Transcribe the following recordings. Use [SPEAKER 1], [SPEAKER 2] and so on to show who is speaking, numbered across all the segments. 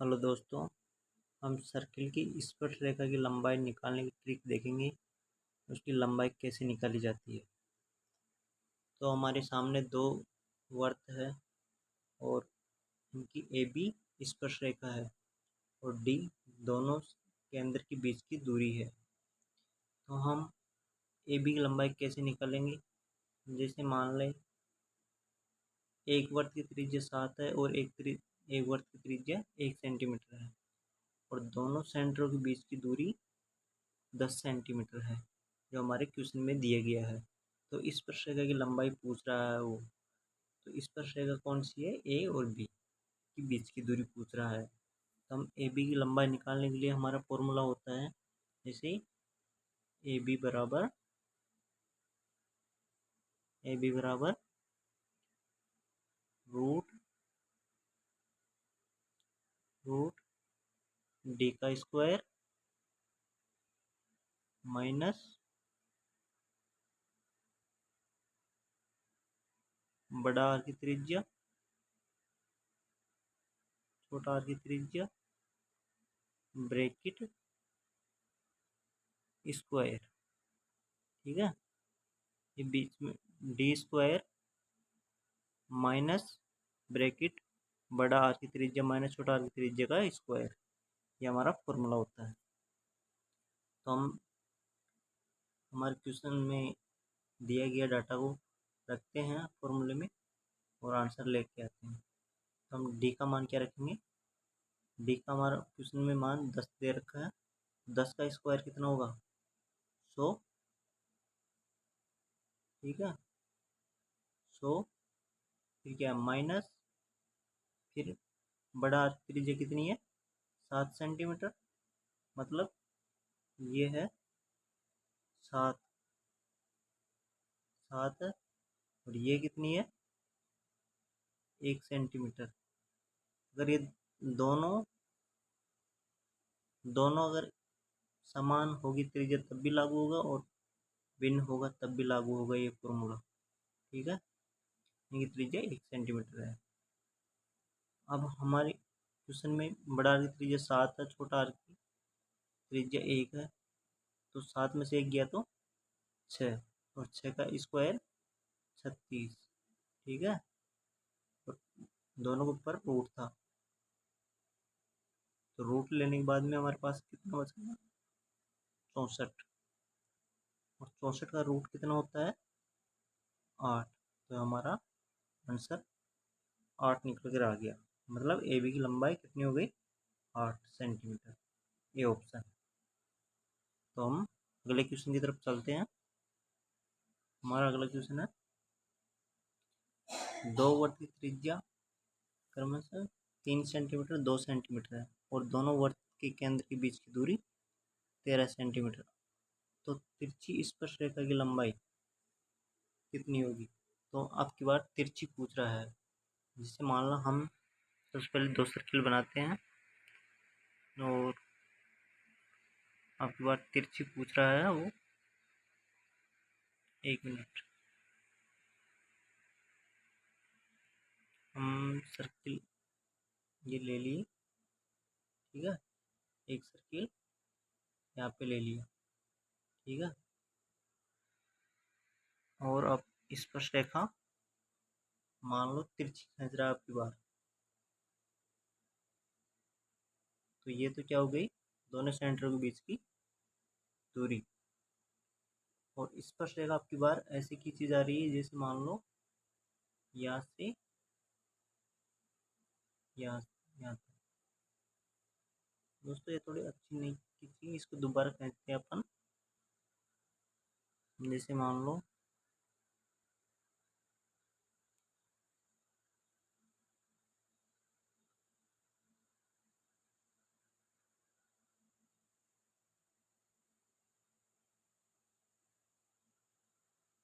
[SPEAKER 1] Hello दोस्तों, हम circle की स्पर्शरेखा की लंबाई निकालने की ट्रिक देखेंगे। उसकी लंबाई कैसे निकाली जाती है। तो हमारे सामने दो वर्त है और इनकी ए बी स्पर्शरेखा है और डी दोनों केंद्र के बीच की दूरी है। तो हम ए बी की लंबाई कैसे निकालेंगे। जैसे मान लें एक वर्त की त्रिज्या 7 है और एक वर्त की त्रिज्या 1 सेंटीमीटर है और दोनों सेंटरों के बीच की दूरी 10 सेंटीमीटर है, जो हमारे क्वेश्चन में दिया गया है। तो इस स्पर्शरेखा की लंबाई पूछ रहा है वो। तो इस स्पर्शरेखा कौन सी है, ए और बी के बीच की दूरी पूछ रहा है। तो हम ए बी की लंबाई निकालने के लिए हमारा फॉर्मूला होता है, जैसे ए बी बराबर रूट रूट डी का स्क्वायर माइनस बड़ा आर की त्रिज्या छोटा आर की त्रिज्या ब्रैकेट स्क्वायर। ठीक है, ये बीच में डी स्क्वायर माइनस ब्रैकेट बड़ा आर की त्रिज्या माइनस छोटा आर की त्रिज्या का स्क्वायर, ये हमारा फॉर्मूला होता है। तो हम हमारे क्वेश्चन में दिया गया डाटा को रखते हैं फॉर्मूले में और आंसर लेके आते हैं। तो हम डी का मान क्या रखेंगे। डी का हमारा क्वेश्चन में मान 10 दे रखा है। 10 का स्क्वायर कितना होगा, 100। ठीक है, 100 फिर क्या माइनस, फिर बड़ा आर की त्रिज्या कितनी है, 7 सेंटीमीटर। मतलब ये है 7 7 और ये कितनी है, 1 सेंटीमीटर। अगर ये दोनों दोनों अगर समान होगी त्रिज्या तब भी लागू होगा और भिन्न होगा तब भी लागू होगा ये फॉर्मूला। ठीक है, इनकी त्रिज्या 1 सेंटीमीटर है। अब हमारे क्वेश्चन में बड़ा आर की त्रिज्या 7 है, छोटा आर की त्रिज्या 1 है। तो 7 में से 1 गया तो 6 और 6 का स्क्वायर 36। ठीक है, और दोनों के ऊपर रूट था, तो रूट लेने के बाद में हमारे पास कितना बचेगा, 64। और 64 का रूट कितना होता है, 8। तो हमारा आंसर 8 निकल कर आ गया। मतलब ए बी की लंबाई कितनी हो गई, 8 सेंटीमीटर। ये ऑप्शन। तो हम अगले क्वेश्चन की तरफ चलते हैं। हमारा अगला क्वेश्चन है, दो वर्त की त्रिज्या क्रमशः 3 सेंटीमीटर 2 सेंटीमीटर है और दोनों वर्त के केंद्र के बीच की दूरी 13 सेंटीमीटर। तो तिरछी स्पर्शरेखा की लंबाई कितनी होगी। तो आपकी बार तिरछी पूछ रहा है। जिससे मान लो हम सबसे पहले दो सर्किल बनाते हैं और आपकी बार तिरछी पूछ रहा है वो। एक मिनट, हम सर्किल ये ले लिए। ठीक है, एक सर्किल यहाँ पे ले लिया। ठीक है, और अब स्पर्शरेखा मान लो तिरछी खींच रहा है आपकी बार। तो ये तो क्या हो गई, दोनों सेंटरों के बीच की दूरी। और स्पर्शरेखा आपकी बार ऐसे खींची जा रही है जैसे मान लो यहाँ से यहाँ यहाँ तक। दोस्तों ये थोड़ी अच्छी नहीं खींची, इसको दोबारा खींचते हैं अपन। जैसे मान लो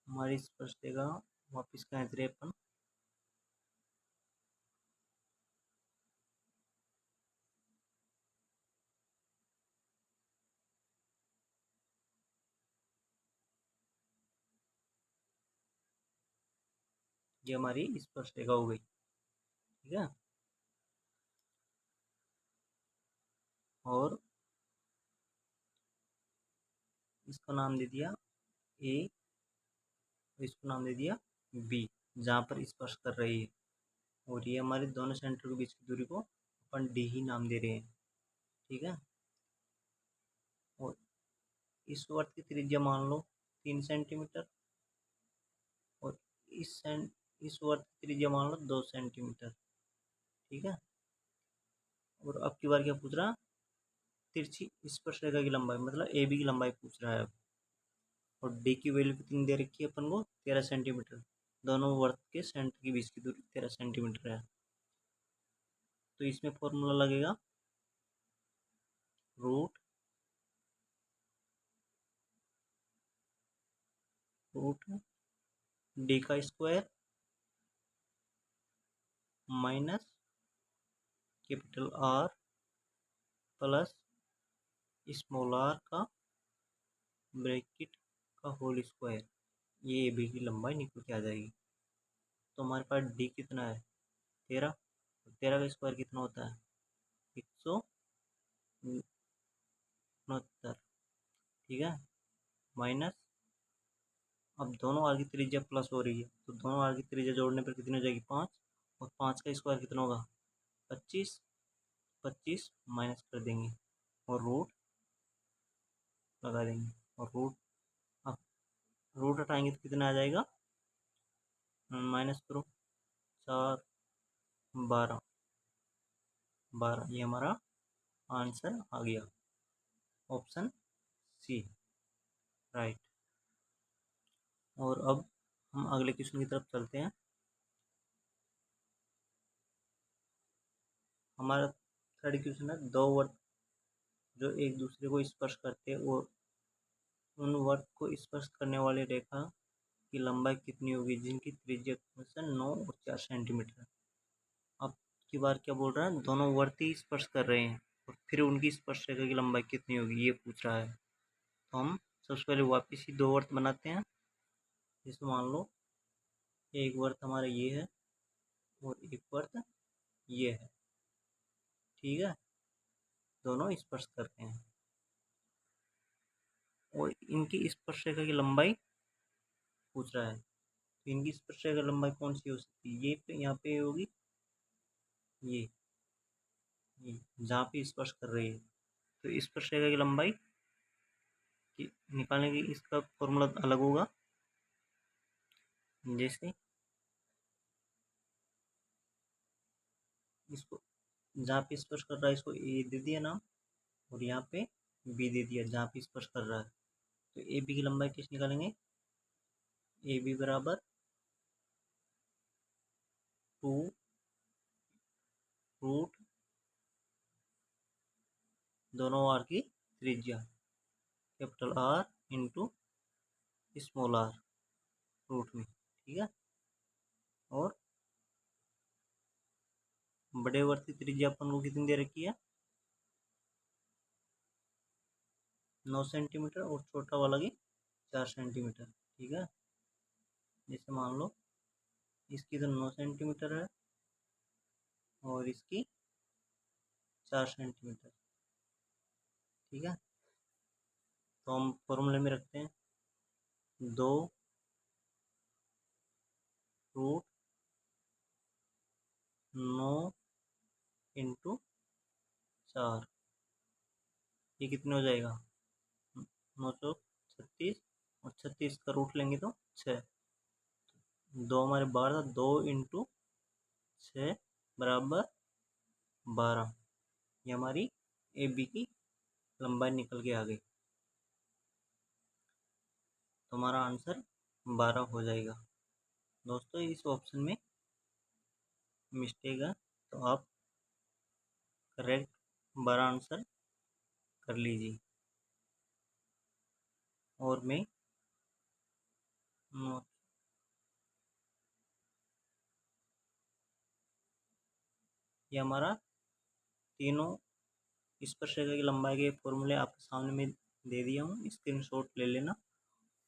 [SPEAKER 1] हमारी स्पर्शरेखा वापिस खींच रहे अपन। ये हमारी स्पर्शरेखा हो गई। ठीक है, और इसको नाम दे दिया ए, इसको नाम दे दिया बी, जहाँ पर स्पर्श कर रही है। और ये हमारे दोनों सेंटर के बीच की दूरी को अपन डी ही नाम दे रहे हैं, ठीक है। और इस वर्त की त्रिज्या मान लो 3 सेंटीमीटर, और इस वर्त की त्रिज्या मान लो 2 सेंटीमीटर, ठीक है। और अब की बार क्या पूछ रहा, तिरछी स्पर्श रेखा की लंबाई, मतलब ए बी की लंबाई पूछ रहा है अब। और डी की वैल्यू कितनी दे रखी है अपन को, 13 सेंटीमीटर। दोनों वर्त के सेंटर के बीच की दूरी 13 सेंटीमीटर है। तो इसमें फॉर्मूला लगेगा रूट डी का square minus capital R plus small R का ब्रैकेट का होल स्क्वायर। ये बी की लंबाई निकल के आ जाएगी। तो हमारे पास डी कितना है, 13। 13 का स्क्वायर कितना होता है, 169, ठीक है। माइनस, अब दोनों आर की त्रिज्या प्लस हो रही है, तो दोनों आर की त्रिज्या जोड़ने पर कितनी हो जाएगी, 5। और 5 का स्क्वायर कितना होगा, 25। 25 माइनस कर देंगे और रूट लगा देंगे। और रूट, अब रूट हटाएंगे तो कितना आ जाएगा, माइनस करो, 4 12 12, ये हमारा आंसर आ गया, ऑप्शन सी, राइट। और अब हम अगले क्वेश्चन की तरफ चलते हैं। हमारा थर्ड क्वेश्चन है, दो वर्ग जो एक दूसरे को स्पर्श करते हैं और उन वर्ग को स्पर्श करने वाली रेखा की लंबाई कितनी होगी जिनकी त्रिज्या 9 और 4 सेंटीमीटर। अब की बार क्या बोल रहा है, दोनों वर्ग ही स्पर्श कर रहे हैं और फिर उनकी स्पर्श रेखा की लंबाई कितनी होगी ये पूछ रहा है। तो हम सबसे पहले वापिस ही दो वर्ग बनाते हैं। जैसे मान लो एक वर्ग हमारा ये है और एक वर्ग ये है, ठीक है। दोनों स्पर्श करते हैं और इनकी स्पर्श रेखा की लंबाई पूछ रहा है। तो इनकी स्पर्श रेखा लंबाई कौन सी हो सकती है, ये पे यहाँ पे होगी, ये जहाँ पे स्पर्श कर रही है। तो स्पर्श रेखा की लंबाई की निकालने की इसका फॉर्मूला अलग होगा। जैसे इसको जहाँ पे स्पर्श कर रहा है इसको ए दे दिया नाम, और यहाँ पे बी दे दिया जहाँ पे स्पर्श कर रहा है। तो ए बी की लंबाई किस निकालेंगे, ए बी बराबर 2 रूट दोनों आर की त्रिज्या capital R into small R root में, ठीक है। और बड़े वर्ग की त्रिज्या अपन को कितनी दे रखी है, 9 सेंटीमीटर, और छोटा वाला की 4 सेंटीमीटर, ठीक है। जैसे मान लो इसकी तो 9 सेंटीमीटर है और इसकी 4 सेंटीमीटर, ठीक है। तो हम फॉर्मूले में रखते हैं 2 रूट 9 इंटू 4, ये कितने हो जाएगा, 936, और 36 का रूट लेंगे तो 6। 2 हमारे 12, 2 इंटू 6 बराबर 12। ये हमारी ए बी की लंबाई निकल के आ गई। तो हमारा आंसर 12 हो जाएगा। दोस्तों इस ऑप्शन में मिस्टेक है, तो आप करेक्ट 12 आंसर कर लीजिए। और मैं ये हमारा तीनों स्पर्श रेखा की लंबाई के फॉर्मूले आपके सामने में दे दिया हूँ, स्क्रीनशॉट ले लेना।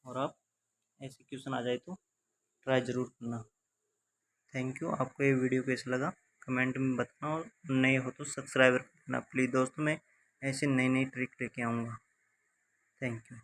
[SPEAKER 1] और आप ऐसे क्वेश्चन आ जाए तो ट्राई ज़रूर करना। Thank you. आपको ये वीडियो कैसा लगा कमेंट में बताना, और नए हो तो सब्सक्राइब करना प्लीज़। दोस्तों मैं ऐसे नई नई ट्रिक लेके आऊँगा। Thank you.